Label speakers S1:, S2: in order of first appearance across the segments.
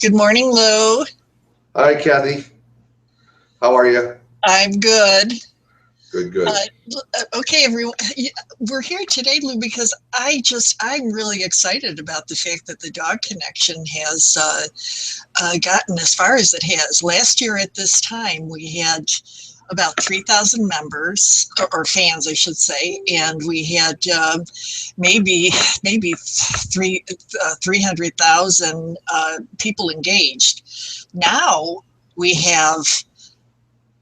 S1: Good morning, Lou.
S2: Hi, Kathy. How are you?
S1: I'm good.
S2: Good, good.
S1: Okay, everyone. We're here today, Lou, because I'm really excited about the fact that the Dog Connection has gotten as far as it has. Last year at this time, we had about 3,000 members or fans, I should say, and we had maybe maybe 300,000 people engaged. Now we have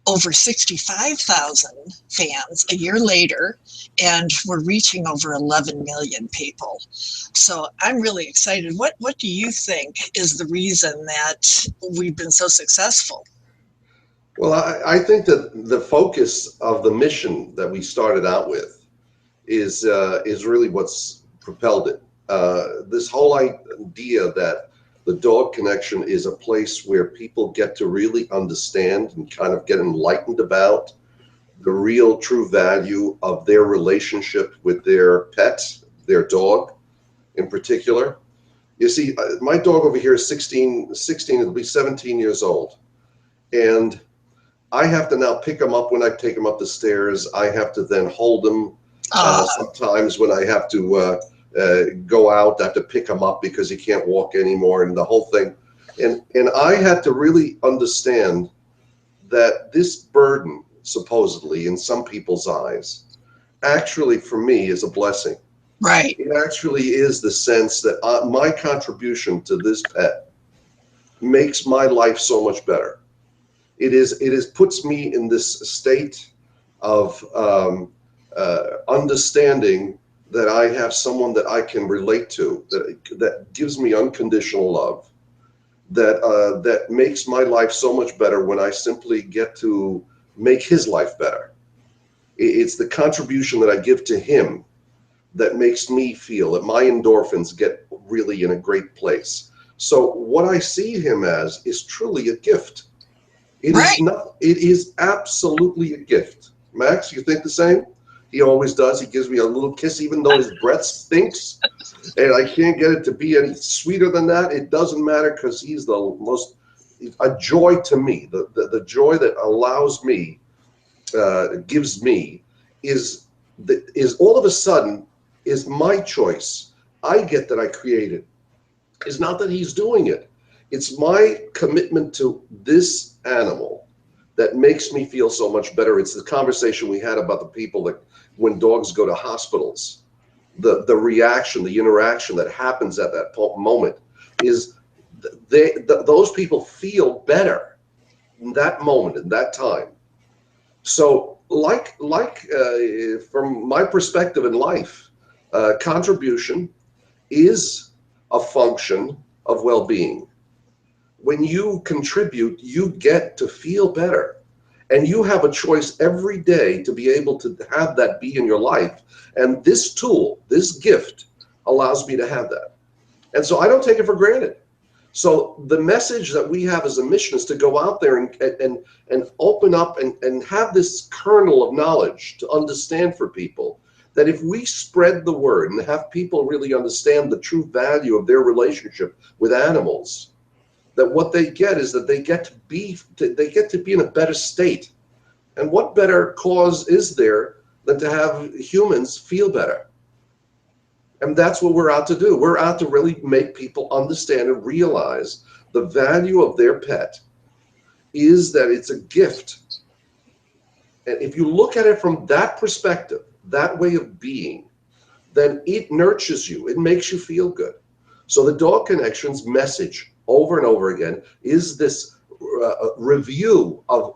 S1: over 65,000 fans a year later, and we're reaching over 11 million people. So I'm really excited. What do you think is the reason that we've been so successful?
S2: Well, I think that the focus of the mission that we started out with is really what's propelled it. This whole idea that the Dog Connection is a place where people get to really understand and kind of get enlightened about the real true value of their relationship with their pet, their dog in particular. You see, my dog over here is 16, it'll be 17 years old. And I have to now pick him up when I take him up the stairs. I have to then hold him.
S1: Uh,
S2: Sometimes when I have to go out, I have to pick him up because he can't walk anymore and the whole thing. And I had to really understand that this burden, supposedly in some people's eyes, actually for me is a blessing.
S1: right,
S2: It actually is the sense that my contribution to this pet makes my life so much better. It is puts me in this state of understanding that I have someone that I can relate to, that gives me unconditional love, that makes my life so much better when I simply get to make his life better. It's the contribution that I give to him that makes me feel that my endorphins get really in a great place. So what I see him as is truly a gift. It is
S1: right.
S2: not, it is absolutely a gift. Max, you think the same? He always does. He gives me a little kiss, even though his breath stinks, and I can't get it to be any sweeter than that. It doesn't matter because he's the most, a joy to me. The joy that allows me, gives me, is is all of a sudden is my choice. I get that I created. It's not that he's doing it. It's my commitment to this animal that makes me feel so much better. It's the conversation we had about the people that when dogs go to hospitals, the reaction, the interaction that happens at that moment is those people feel better in that moment, in that time. So, from my perspective in life, contribution is a function of well-being. When you contribute, you get to feel better. And you have a choice every day to be able to have that be in your life. And this tool, this gift, allows me to have that. And so I don't take it for granted. So the message that we have as a mission is to go out there and open up and have this kernel of knowledge to understand for people that if we spread the word and have people really understand the true value of their relationship with animals, that what they get is that they get to be in a better state. And what better cause is there than to have humans feel better? And that's what we're out to do. We're out to really make people understand and realize the value of their pet is that it's a gift. And if you look at it from that perspective, that way of being, then it nurtures you. It makes you feel good. So the Dog Connections message over and over again is this review of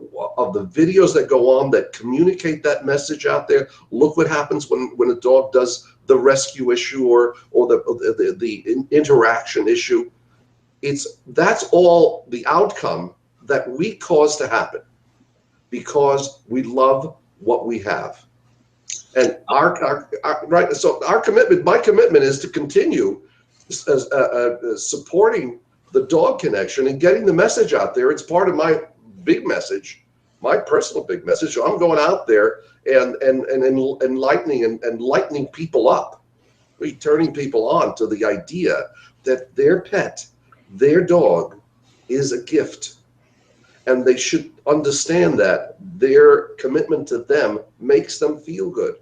S2: the videos that go on that communicate that message out there. Look what happens when a dog does the rescue issue or the interaction issue. That's all the outcome that we cause to happen because we love what we have. And right, so our commitment, my commitment is to continue supporting the Dog Connection and getting the message out there. It's part of my big message, my personal big message. So I'm going out there and enlightening and lightening people up, turning people on to the idea that their pet, their dog, is a gift. And they should understand that their commitment to them makes them feel good.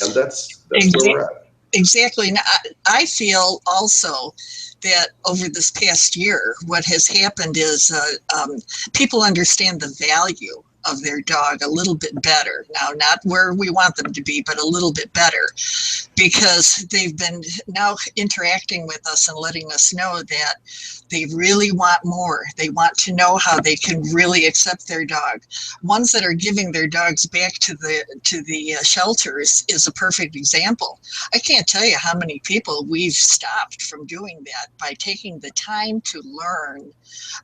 S2: And that's where we're at.
S1: Exactly. Now, I feel also that over this past year, what has happened is people understand the value of their dog a little bit better. Now, not where we want them to be, but a little bit better, because they've been now interacting with us and letting us know that they really want more. They want to know how they can really accept their dog. Ones that are giving their dogs back to the shelters is a perfect example. I can't tell you how many people we've stopped from doing that by taking the time to learn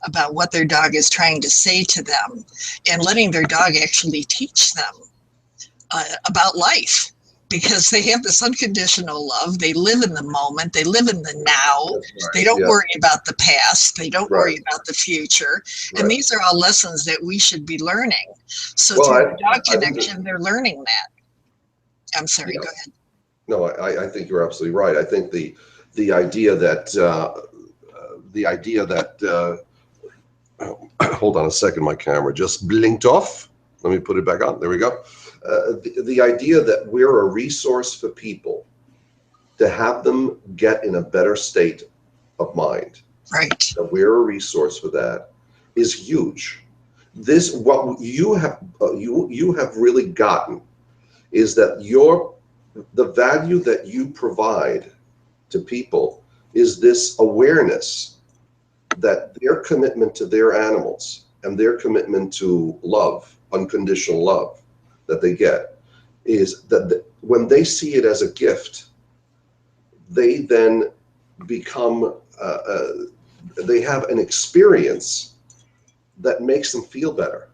S1: about what their dog is trying to say to them and letting their dog actually teach them about life, because they have this unconditional love. They live in the moment. They live in the now.
S2: Right.
S1: They don't worry about the past. They don't
S2: Right.
S1: worry about the future.
S2: Right.
S1: And these are all lessons that we should be learning. So
S2: Well,
S1: through the dog connection, they're learning that. I'm sorry,
S2: Yeah.
S1: go ahead.
S2: No, I think you're absolutely right. I think the idea that hold on a second, my camera just blinked off. Let me put it back on. There we go. The idea that we're a resource for people to have them get in a better state of mind.
S1: Right.
S2: That we're a resource for that is huge. This, what you have really gotten is that the value that you provide to people is this awareness that their commitment to their animals and their commitment to love, unconditional love that they get, is that when they see it as a gift, they then become, they have an experience that makes them feel better.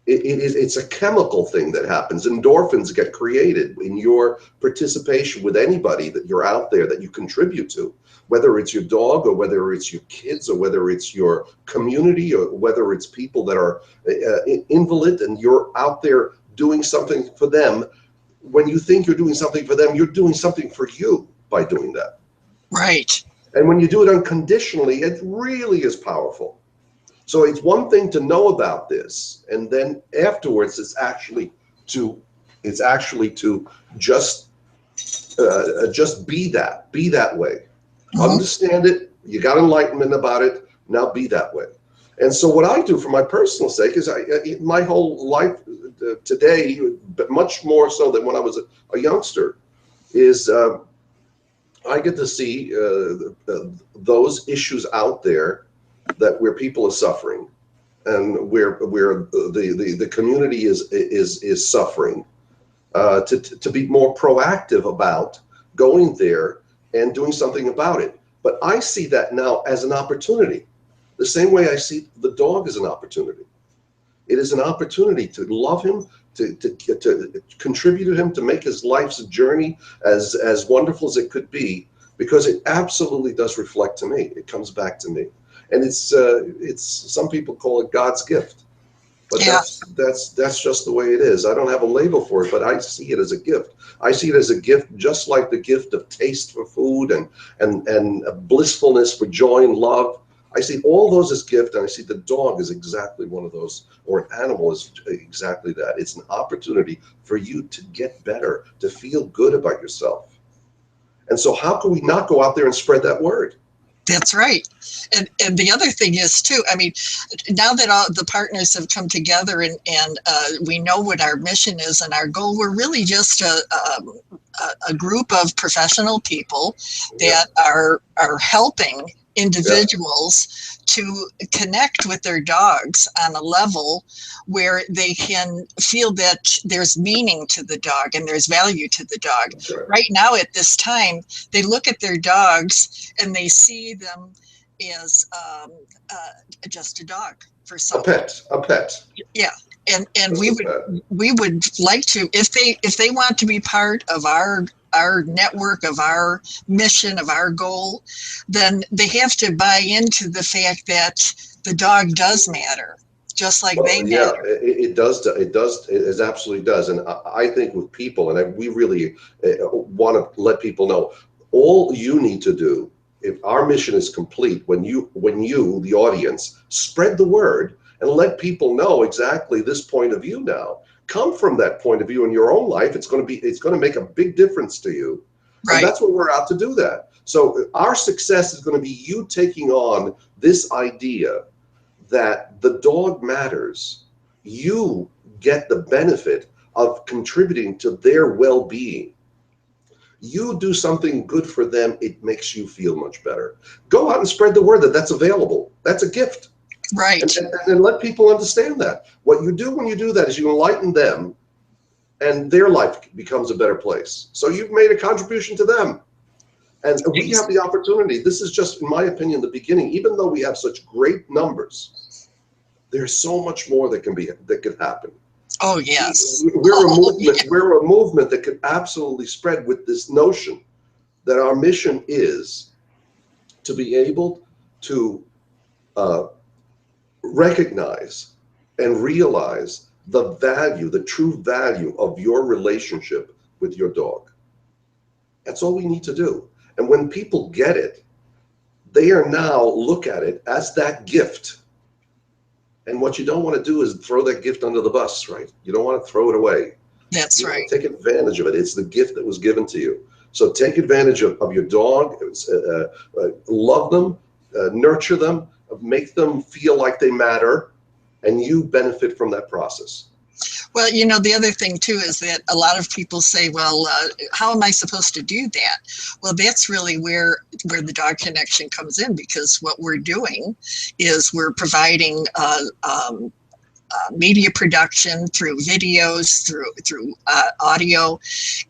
S2: It's a chemical thing that happens. Endorphins get created in your participation with anybody that you're out there that you contribute to, whether it's your dog or whether it's your kids or whether it's your community or whether it's people that are invalid and you're out there doing something for them. When you think you're doing something for them, you're doing something for you by doing that.
S1: Right.
S2: And when you do it unconditionally, it really is powerful. So it's one thing to know about this, and then afterwards, it's actually to just be that way.
S1: Mhm.
S2: Understand it. You got enlightenment about it. Now be that way. And so what I do for my personal sake is my whole life today, but much more so than when I was a youngster, is I get to see those issues out there where people are suffering and where the community is suffering, to be more proactive about going there and doing something about it. But I see that now as an opportunity, the same way I see the dog as an opportunity. It is an opportunity to love him, to contribute to him, to make his life's journey as wonderful as it could be, because it absolutely does reflect to me. It comes back to me. And it's some people call it God's gift, but
S1: Yeah.
S2: that's just the way it is. I don't have a label for it, but I see it as a gift. I see it as a gift, just like the gift of taste for food and blissfulness for joy and love. I see all those as gift, and I see the dog as exactly one of those, or an animal is exactly that. It's an opportunity for you to get better, to feel good about yourself. And so how can we not go out there and spread that word?
S1: That's right. And the other thing is too, I mean, now that all the partners have come together and we know what our mission is and our goal, we're really just a group of professional people that are helping individuals to connect with their dogs on a level where they can feel that there's meaning to the dog and there's value to the dog. Right now at this time, they look at their dogs and they see them as just a dog for some.
S2: A pet.
S1: Yeah. And we would like to, if they want to be part of our network, of our mission, of our goal, then they have to buy into the fact that the dog does matter, just like they matter.
S2: It does. It absolutely does. And I think with people, and we really want to let people know, all you need to do if our mission is complete, when you, the audience, spread the word and let people know exactly this point of view now. Come from that point of view in your own life. It's going to make a big difference to you. And
S1: Right.
S2: that's what we're out to do that. So our success is going to be you taking on this idea that the dog matters. You get the benefit of contributing to their well-being. You do something good for them, it makes you feel much better. Go out and spread the word that that's available. That's a gift.
S1: Right.
S2: And let people understand that. What you do when you do that is you enlighten them, and their life becomes a better place. So you've made a contribution to them. And we have the opportunity. This is just, in my opinion, the beginning. Even though we have such great numbers, there's so much more that could happen.
S1: Oh, yes.
S2: We're a movement. Yeah. We're a movement that could absolutely spread with this notion that our mission is to be able to recognize and realize the value, the true value of your relationship with your dog. That's all we need to do. And when people get it, they are now look at it as that gift. And what you don't want to do is throw that gift under the bus, right? You don't want to throw it away.
S1: That's right.
S2: Take advantage of it. It's the gift that was given to you. So take advantage of your dog. Love them, nurture them, make them feel like they matter, and you benefit from that process.
S1: Well, you know, the other thing too is that a lot of people say, well, how am I supposed to do that? Well, that's really where the Dog Connection comes in, because what we're doing is we're providing media production through videos, through audio,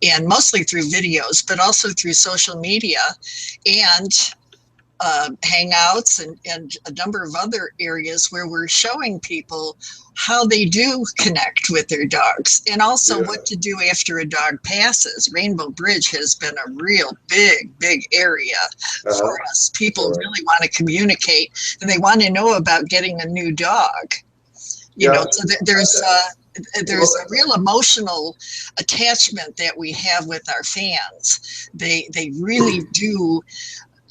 S1: and mostly through videos, but also through social media and hangouts and a number of other areas where we're showing people how they do connect with their dogs, and also what to do after a dog passes. Rainbow Bridge has been a real big area for us. People really want to communicate, and they want to know about getting a new dog. You know, so there's a real emotional attachment that we have with our fans. They really do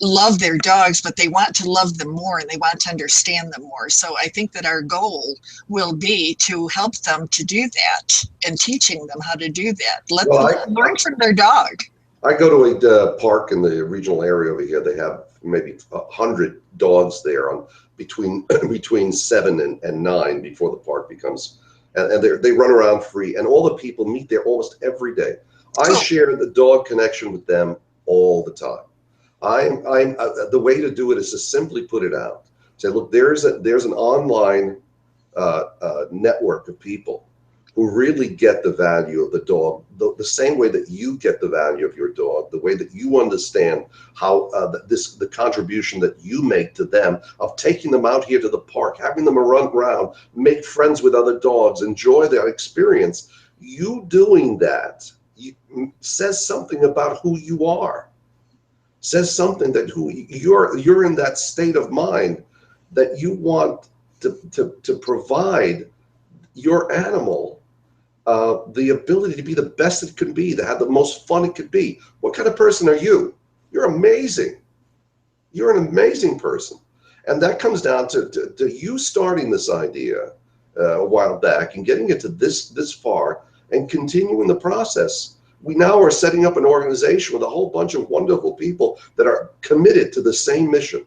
S1: love their dogs, but they want to love them more, and they want to understand them more. So I think that our goal will be to help them to do that, and teaching them how to do that. Let them learn from their dog.
S2: I go to a park in the regional area over here. They have maybe 100 dogs there on between 7 and 9 before the park becomes, and they run around free, and all the people meet there almost every day. I share the Dog Connection with them all the time. The way to do it is to simply put it out. Say, look, there's an online network of people who really get the value of the dog, the same way that you get the value of your dog, the way that you understand how the contribution that you make to them of taking them out here to the park, having them run around, make friends with other dogs, enjoy their experience. You doing that says something about who you are. Says something that you're in that state of mind that you want to provide your animal the ability to be the best it can be, to have the most fun it could be. What kind of person are you? You're amazing. You're an amazing person. And that comes down to you starting this idea a while back and getting it to this far and continuing the process. We now are setting up an organization with a whole bunch of wonderful people that are committed to the same mission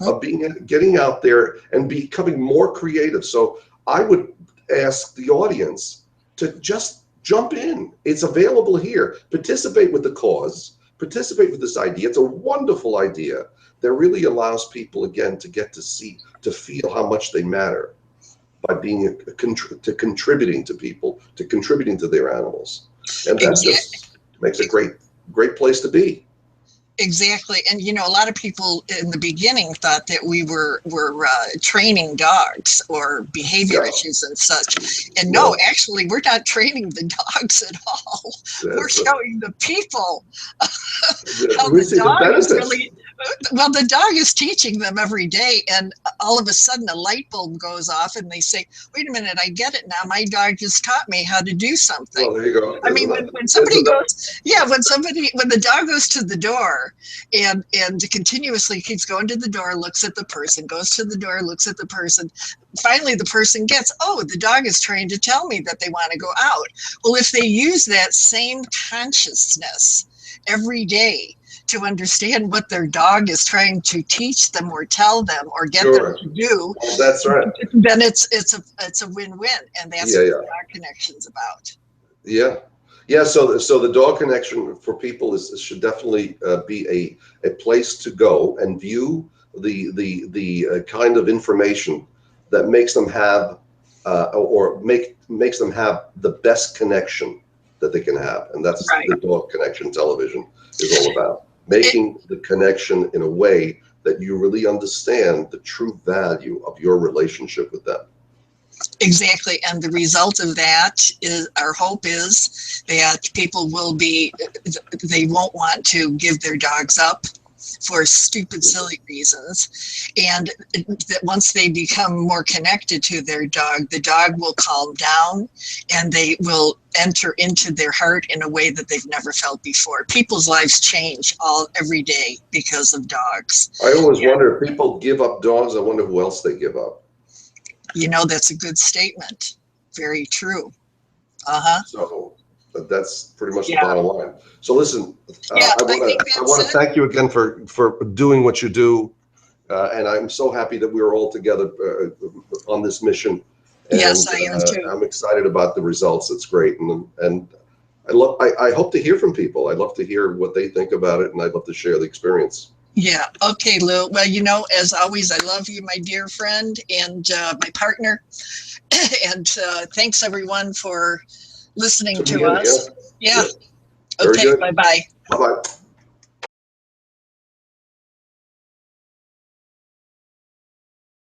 S2: of getting out there and becoming more creative. So I would ask the audience to just jump in. It's available here. Participate with the cause. Participate with this idea. It's a wonderful idea that really allows people, again, to get to see, to feel how much they matter by being contributing to people, to contributing to their animals. And that just makes a great place to be.
S1: Exactly. And, you know, a lot of people in the beginning thought that we were training dogs or behavior issues and such. And no, actually, we're not training the dogs at all. We're showing the people how the dog is really Well, the dog is teaching them every day, and all of a sudden a light bulb goes off, and they say, "Wait a minute, I get it now. My dog just taught me how to do something."
S2: Well, there you go.
S1: I mean,
S2: Isn't it?
S1: when
S2: It's
S1: somebody
S2: a,
S1: goes, yeah, when the dog goes to the door and continuously keeps going to the door, looks at the person, goes to the door, looks at the person. Finally, the person gets, oh, the dog is trying to tell me that they want to go out. Well, if they use that same consciousness every day to understand what their dog is trying to teach them or tell them or get them
S2: sure.
S1: to do,
S2: Well, that's right.
S1: then it's a win-win, and that's
S2: Yeah,
S1: what the
S2: yeah.
S1: dog connection's about.
S2: Yeah, yeah. So the dog connection for people is should definitely be a place to go and view the kind of information that makes them have makes them have the best connection that they can have, and that's
S1: Right.
S2: the dog connection television is all about, making the connection in a way that you really understand the true value of your relationship with them.
S1: Exactly. And the result of that is, our hope is that people will be, they won't want to give their dogs up for stupid, silly reasons. And that once they become more connected to their dog, the dog will calm down and they will enter into their heart in a way that they've never felt before. People's lives change every day because of dogs.
S2: I always wonder if people give up dogs, I wonder who else they give up.
S1: You know, that's a good statement. Very true. Uh-huh.
S2: So that's pretty much the
S1: Yeah.
S2: bottom line. So listen,
S1: Yeah,
S2: I
S1: think
S2: want
S1: that's
S2: to
S1: it.
S2: thank you again for doing what you do, and I'm so happy that we are all together on this mission. And
S1: Yes, I am too.
S2: I'm excited about the results. It's great, and I hope to hear from people. I'd love to hear what they think about it, and I'd love to share the experience.
S1: Yeah. Okay, Lou. Well, you know, as always, I love you, my dear friend and my partner. And thanks everyone for listening
S2: Tune
S1: to
S2: in,
S1: us.
S2: yeah.
S1: Yeah.
S2: Very
S1: Okay.
S2: good.
S1: Bye-bye.
S2: Bye-bye.